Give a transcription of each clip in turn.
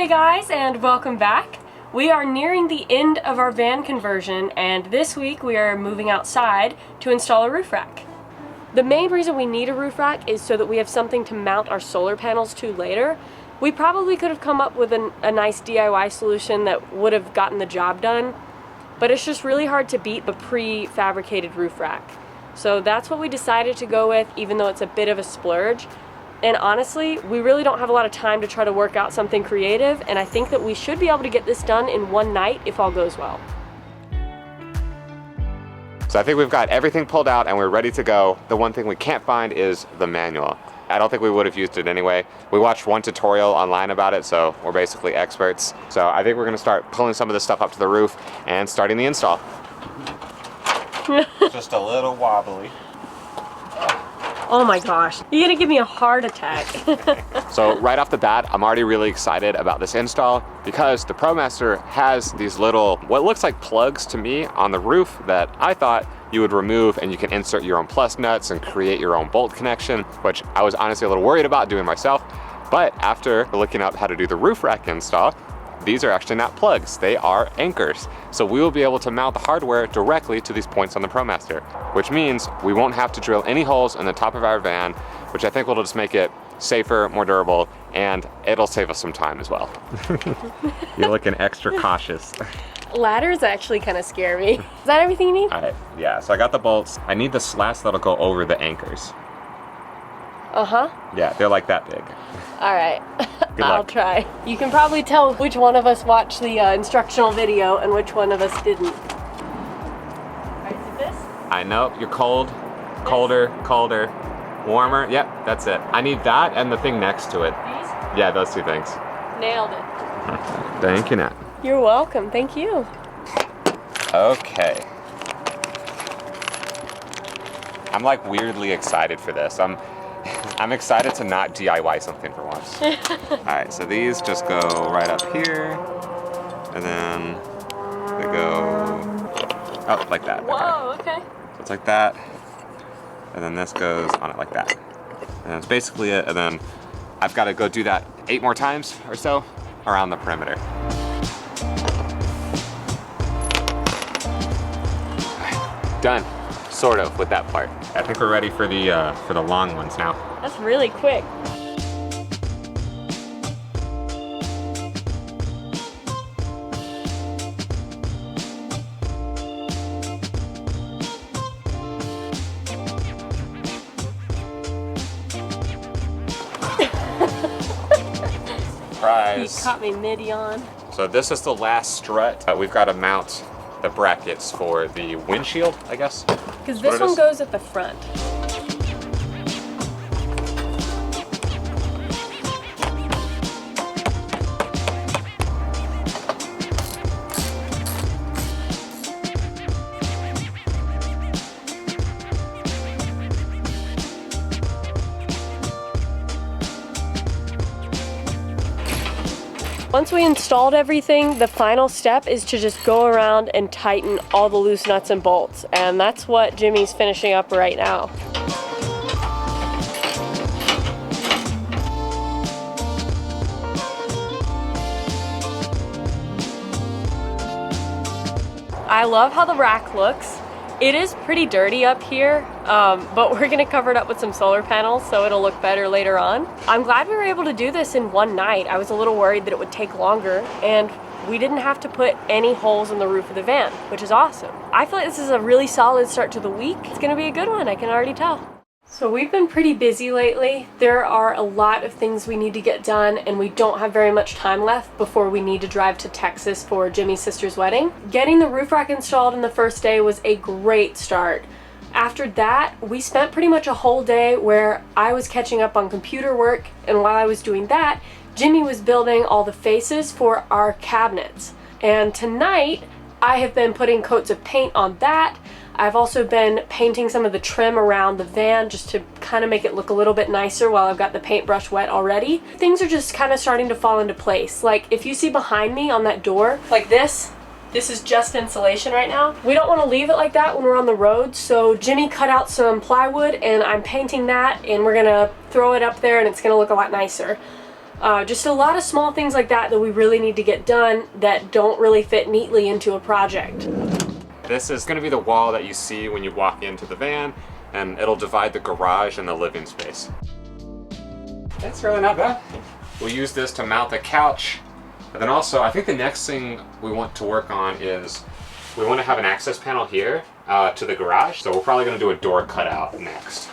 Hey guys, and welcome back. We are nearing the end of our van conversion, and this week we are moving outside to install a roof rack. The main reason we need a roof rack is so that we have something to mount our solar panels to later. We probably could have come up with a nice DIY solution that would have gotten the job done, but it's just really hard to beat the prefabricated roof rack. So that's what we decided to go with, even though it's a bit of a splurge. And honestly, we really don't have a lot of time to try to work out something creative, and I think that we should be able to get this done in one night if all goes well. So I think we've got everything pulled out and we're ready to go. The one thing we can't find is the manual. I don't think we would have used it anyway. We watched one tutorial online about it, so we're basically experts. So I think we're gonna start pulling some of this stuff up to the roof and starting the install. Just a little wobbly. Oh my gosh, you're gonna give me a heart attack. So right off the bat, I'm already really excited about this install because the ProMaster has these little, what looks like plugs to me on the roof that I thought you would remove and you can insert your own plus nuts and create your own bolt connection, which I was honestly a little worried about doing myself. But after looking up how to do the roof rack install, these are actually not plugs, they are anchors. So we will be able to mount the hardware directly to these points on the ProMaster, which means we won't have to drill any holes in the top of our van, which I think will just make it safer, more durable, and it'll save us some time as well. You're looking extra cautious. Ladders actually kind of scare me. Is that everything you need? Yeah, so I got the bolts. I need the slats that'll go over the anchors. Uh-huh. Yeah, they're like that big. All right, I'll luck. try. You can probably tell which one of us watched the instructional video and which one of us didn't. All right, is it this? I know, you're cold, colder, warmer. Yep, that's it. I need that and the thing next to it. These? Yeah, those two things. Nailed it. Thank you, Nat. You're welcome, thank you. Okay. I'm like weirdly excited for this. I'm excited to not DIY something for once. All right, so these just go right up here, and then they go up like that. Whoa, okay. So it's like that, and then this goes on it like that. And that's basically it, and then I've got to go do that 8 more times or so around the perimeter. Done, sort of, with that part. I think we're ready for the long ones now. That's really quick. Surprise. You caught me mid-yawn. So this is the last strut. We've got to mount the brackets for the windshield, I guess. Because this one goes at the front. Once we installed everything, the final step is to just go around and tighten all the loose nuts and bolts. And that's what Jimmy's finishing up right now. I love how the rack looks. It is pretty dirty up here, but we're gonna cover it up with some solar panels so it'll look better later on. I'm glad we were able to do this in one night. I was a little worried that it would take longer, and we didn't have to put any holes in the roof of the van, which is awesome. I feel like this is a really solid start to the week. It's gonna be a good one, I can already tell. So we've been pretty busy lately. There are a lot of things we need to get done, and we don't have very much time left before we need to drive to Texas for Jimmy's sister's wedding. Getting the roof rack installed in the first day was a great start. After that, we spent pretty much a whole day where I was catching up on computer work, and while I was doing that, Jimmy was building all the faces for our cabinets. And tonight, I have been putting coats of paint on that. I've also been painting some of the trim around the van just to kind of make it look a little bit nicer while I've got the paintbrush wet already. Things are just kind of starting to fall into place. Like if you see behind me on that door, like this is just insulation right now. We don't want to leave it like that when we're on the road, so Jimmy cut out some plywood and I'm painting that, and we're gonna throw it up there and it's gonna look a lot nicer. Just a lot of small things like that that we really need to get done that don't really fit neatly into a project. This is gonna be the wall that you see when you walk into the van, and it'll divide the garage and the living space. That's really not bad. We'll use this to mount the couch. And then also, I think the next thing we want to work on is we want to have an access panel here to the garage. So we're probably gonna do a door cutout next.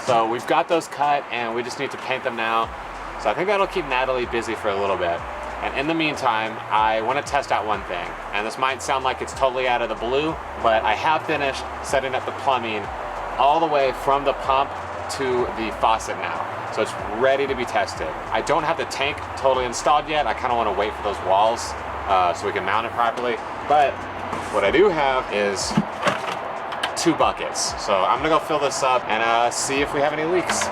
So we've got those cut and we just need to paint them now. So I think that'll keep Natalie busy for a little bit. And in the meantime, I want to test out one thing. And this might sound like it's totally out of the blue, but I have finished setting up the plumbing all the way from the pump to the faucet now. So it's ready to be tested. I don't have the tank totally installed yet. I kind of want to wait for those walls so we can mount it properly. But what I do have is 2 buckets. So I'm gonna go fill this up and see if we have any leaks.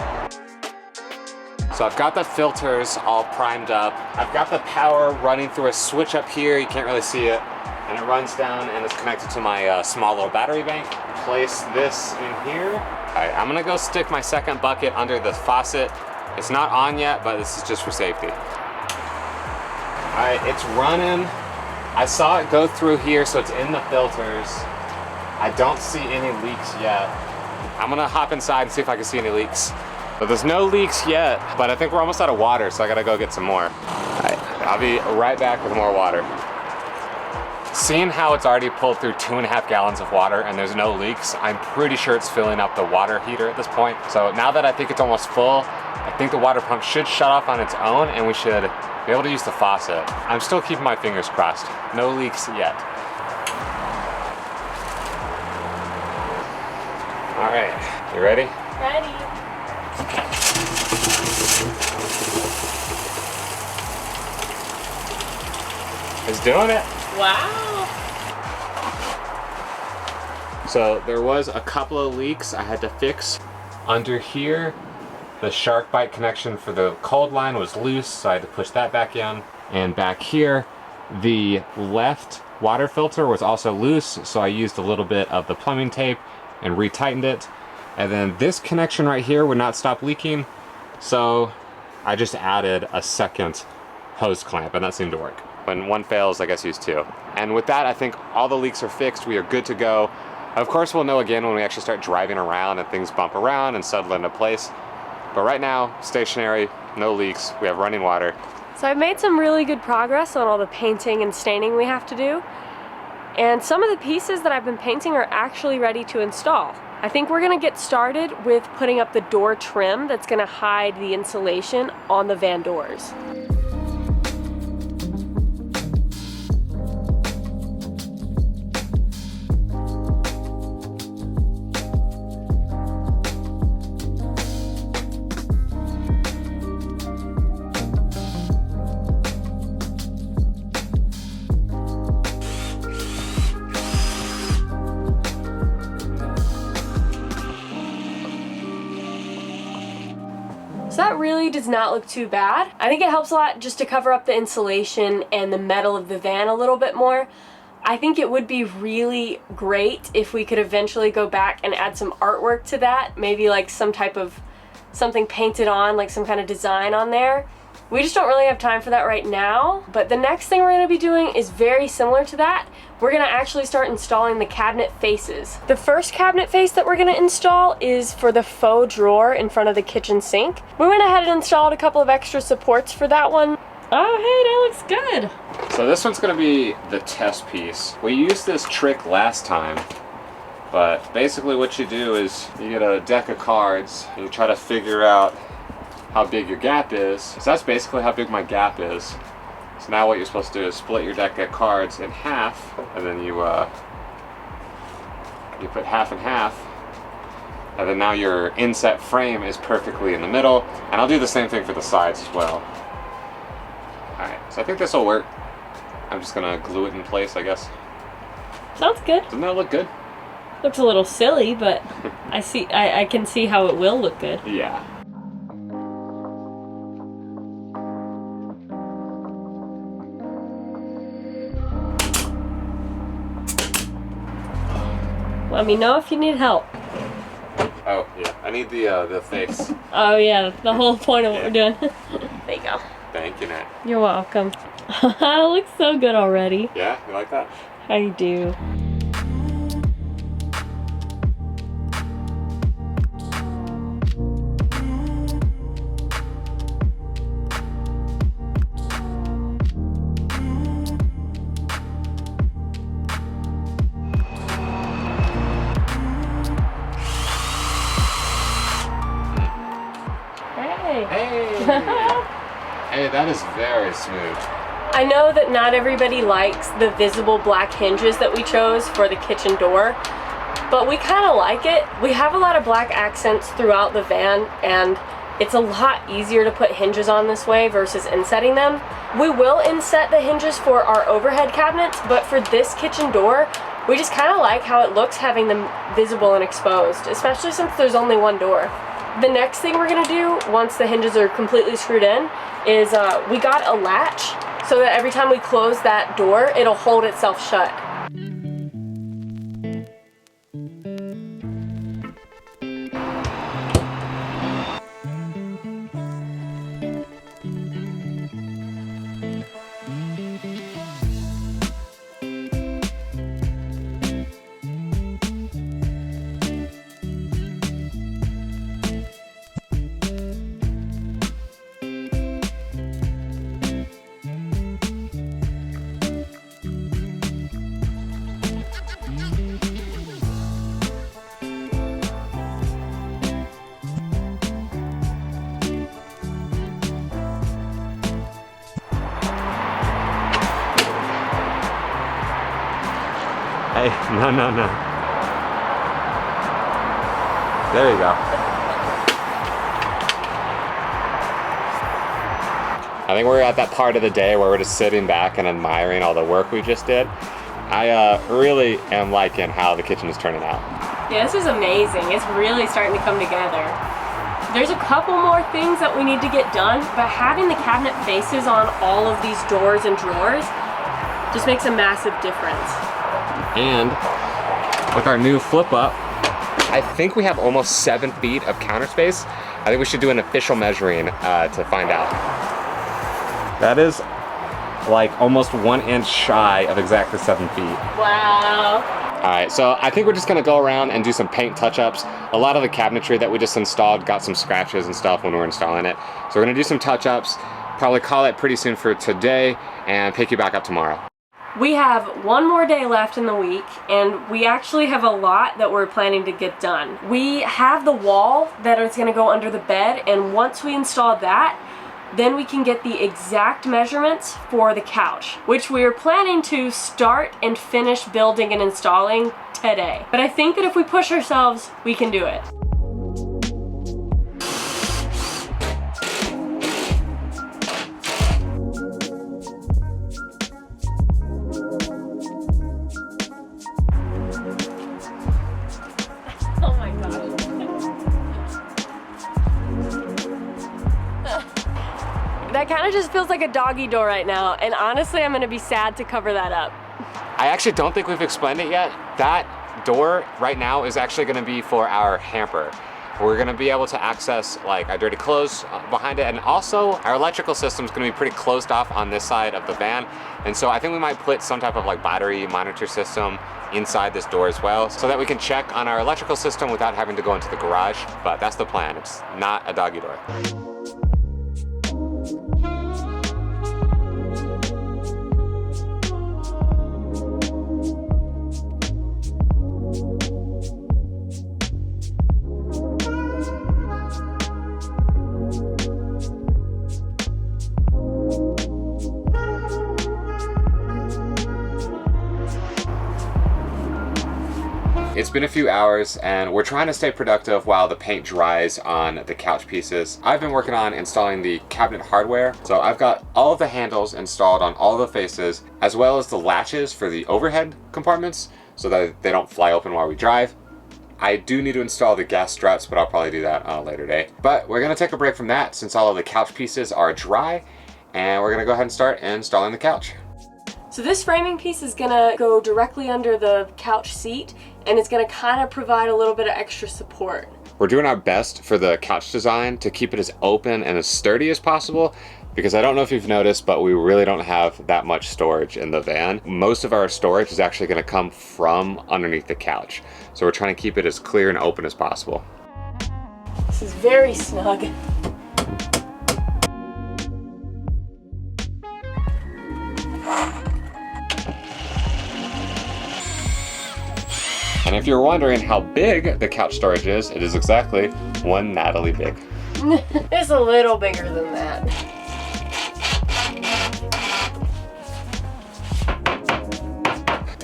So I've got the filters all primed up. I've got the power running through a switch up here. You can't really see it. And it runs down and it's connected to my small little battery bank. Place this in here. All right, I'm gonna go stick my second bucket under the faucet. It's not on yet, but this is just for safety. All right, it's running. I saw it go through here, so it's in the filters. I don't see any leaks yet. I'm gonna hop inside and see if I can see any leaks. So there's no leaks yet, but I think we're almost out of water, so I gotta go get some more. All right, I'll be right back with more water. Seeing how it's already pulled through 2.5 gallons of water and there's no leaks, I'm pretty sure it's filling up the water heater at this point. So now that I think it's almost full, I think the water pump should shut off on its own and we should be able to use the faucet. I'm still keeping my fingers crossed. No leaks yet. All right, you ready? Ready. It's doing it. Wow. So there was a couple of leaks I had to fix. Under here, the shark bite connection for the cold line was loose, so I had to push that back in. And back here, the left water filter was also loose, so I used a little bit of the plumbing tape and retightened it. And then this connection right here would not stop leaking, so I just added a second hose clamp, and that seemed to work. When one fails, I guess use 2. And with that, I think all the leaks are fixed. We are good to go. Of course, we'll know again when we actually start driving around and things bump around and settle into place. But right now, stationary, no leaks. We have running water. So I've made some really good progress on all the painting and staining we have to do. And some of the pieces that I've been painting are actually ready to install. I think we're gonna get started with putting up the door trim that's gonna hide the insulation on the van doors. So that really does not look too bad. I think it helps a lot just to cover up the insulation and the metal of the van a little bit more. I think it would be really great if we could eventually go back and add some artwork to that. Maybe like some type of something painted on, like some kind of design on there. We just don't really have time for that right now, but the next thing we're gonna be doing is very similar to that. We're gonna actually start installing the cabinet faces. The first cabinet face that we're gonna install is for the faux drawer in front of the kitchen sink. We went ahead and installed a couple of extra supports for that one. Oh, hey, that looks good. So this one's gonna be the test piece. We used this trick last time, but basically what you do is you get a deck of cards and you try to figure out how big your gap is. So that's basically how big my gap is. So now what you're supposed to do is split your deck of cards in half, and then you put half and half, and then now your inset frame is perfectly in the middle. And I'll do the same thing for the sides as well. Alright, so I think this will work. I'm just gonna glue it in place, I guess. Sounds good. Doesn't that look good? Looks a little silly, but I can see how it will look good. Yeah. Let me know if you need help. Oh, yeah. I need the face. Oh yeah, the whole point of what we're doing. There you go. Thank you, Nat. You're welcome. It looks so good already. Yeah, you like that? I do. Hey, that is very smooth. I know that not everybody likes the visible black hinges that we chose for the kitchen door, but we kind of like it. We have a lot of black accents throughout the van, and it's a lot easier to put hinges on this way versus insetting them. We will inset the hinges for our overhead cabinets, but for this kitchen door, we just kind of like how it looks having them visible and exposed, especially since there's only one door. The next thing we're gonna do, once the hinges are completely screwed in, is we got a latch so that every time we close that door, it'll hold itself shut. Hey, no. There you go. I think we're at that part of the day where we're just sitting back and admiring all the work we just did. I really am liking how the kitchen is turning out. Yeah, this is amazing. It's really starting to come together. There's a couple more things that we need to get done, but having the cabinet faces on all of these doors and drawers just makes a massive difference. And with our new flip up, I think we have almost 7 feet of counter space. I think we should do an official measuring to find out. That is like almost 1 inch shy of exactly 7 feet. Wow. All right, so I think we're just gonna go around and do some paint touch-ups. A lot of the cabinetry that we just installed got some scratches and stuff when we were installing it. So we're gonna do some touch-ups, probably call it pretty soon for today, and pick you back up tomorrow. We have one more day left in the week, and we actually have a lot that we're planning to get done. We have the wall that is gonna go under the bed, and once we install that, then we can get the exact measurements for the couch, which we are planning to start and finish building and installing today. But I think that if we push ourselves, we can do it. Oh my gosh. That kind of just feels like a doggy door right now, and honestly, I'm gonna be sad to cover that up. I actually don't think we've explained it yet. That door right now is actually gonna be for our hamper. We're gonna be able to access like our dirty clothes behind it, and also our electrical system is gonna be pretty closed off on this side of the van. And so I think we might put some type of like battery monitor system inside this door as well, so that we can check on our electrical system without having to go into the garage. But that's the plan, it's not a doggy door. It's been a few hours and we're trying to stay productive while the paint dries on the couch pieces. I've been working on installing the cabinet hardware. So I've got all of the handles installed on all the faces, as well as the latches for the overhead compartments. so that they don't fly open while we drive. I do need to install the gas struts, but I'll probably do that on a later day. But we're gonna take a break from that since all of the couch pieces are dry, and we're gonna go ahead and start installing the couch. So this framing piece is gonna go directly under the couch seat, and it's gonna kind of provide a little bit of extra support. We're doing our best for the couch design to keep it as open and as sturdy as possible, because I don't know if you've noticed, but we really don't have that much storage in the van. Most of our storage is actually gonna come from underneath the couch. So we're trying to keep it as clear and open as possible. This is very snug. And if you're wondering how big the couch storage is, it is exactly one Natalie big. It's a little bigger than that.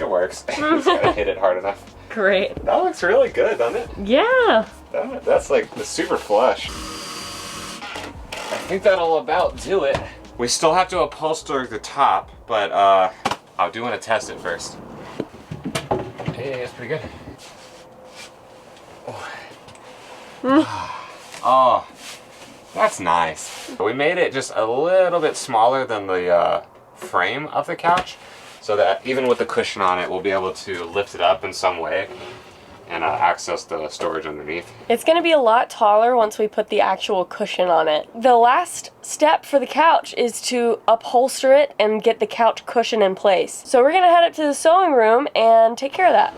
It works. Just gotta hit it hard enough. Great. That looks really good, doesn't it? Yeah. That's like the super flush. I think that'll about do it. We still have to upholster the top, but I do want to test it first. Hey, that's pretty good. Oh, that's nice. We made it just a little bit smaller than the frame of the couch, so that even with the cushion on it, we'll be able to lift it up in some way and access the storage underneath. It's gonna be a lot taller once we put the actual cushion on it. The last step for the couch is to upholster it and get the couch cushion in place. So we're gonna head up to the sewing room and take care of that.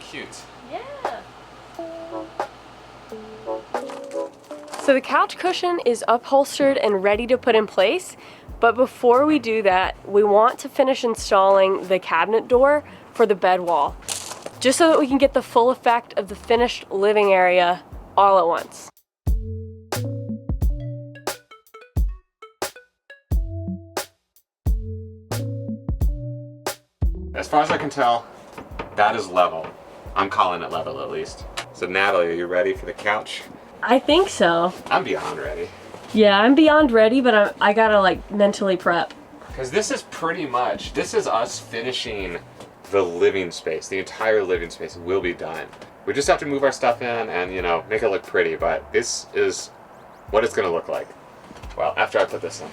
Cute. Yeah. So the couch cushion is upholstered and ready to put in place, but before we do that, we want to finish installing the cabinet door for the bed wall, just so that we can get the full effect of the finished living area all at once. As far as I can tell, that is level. I'm calling it level at least. So Natalie, are you ready for the couch? I think so. I'm beyond ready. Yeah, I'm beyond ready, but I gotta like mentally prep. Because this is pretty much, this is us finishing the living space. The entire living space will be done. We just have to move our stuff in and, you know, make it look pretty, but this is what it's gonna look like. Well, after I put this in.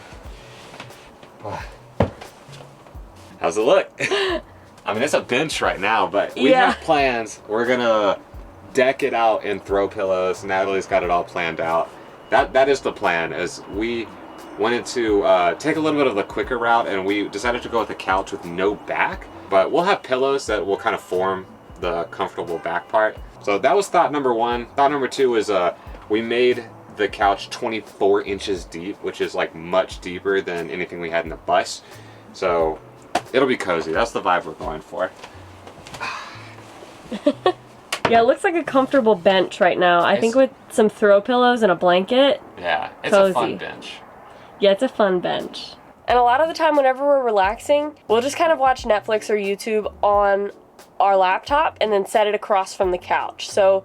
How's it look? I mean, it's a bench right now, but we have plans. We're gonna deck it out in throw pillows. Natalie's got it all planned out. That is the plan, is we wanted to take a little bit of the quicker route, and we decided to go with a couch with no back, but we'll have pillows that will kind of form the comfortable back part. So that was thought number one. Thought number two is we made the couch 24 inches deep, which is like much deeper than anything we had in the bus. So it'll be cozy. That's the vibe we're going for. Yeah, it looks like a comfortable bench right now. I think with some throw pillows and a blanket. Yeah, it's cozy. a fun bench. Yeah, it's a fun bench. And a lot of the time whenever we're relaxing, we'll just kind of watch Netflix or YouTube on our laptop and then set it across from the couch. So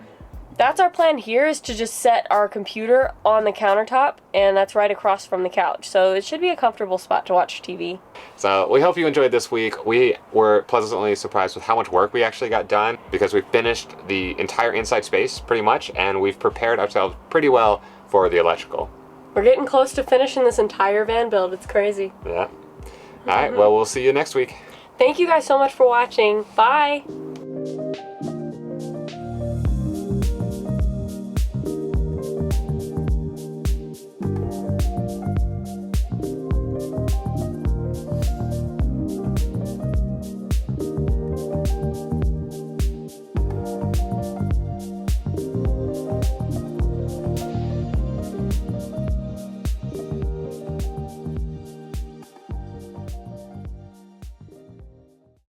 that's our plan here, is to just set our computer on the countertop, and that's right across from the couch. So it should be a comfortable spot to watch TV. So we hope you enjoyed this week. We were pleasantly surprised with how much work we actually got done, because we finished the entire inside space pretty much, and we've prepared ourselves pretty well for the electrical. We're getting close to finishing this entire van build. It's crazy. Yeah. All right, well, we'll see you next week. Thank you guys so much for watching. Bye.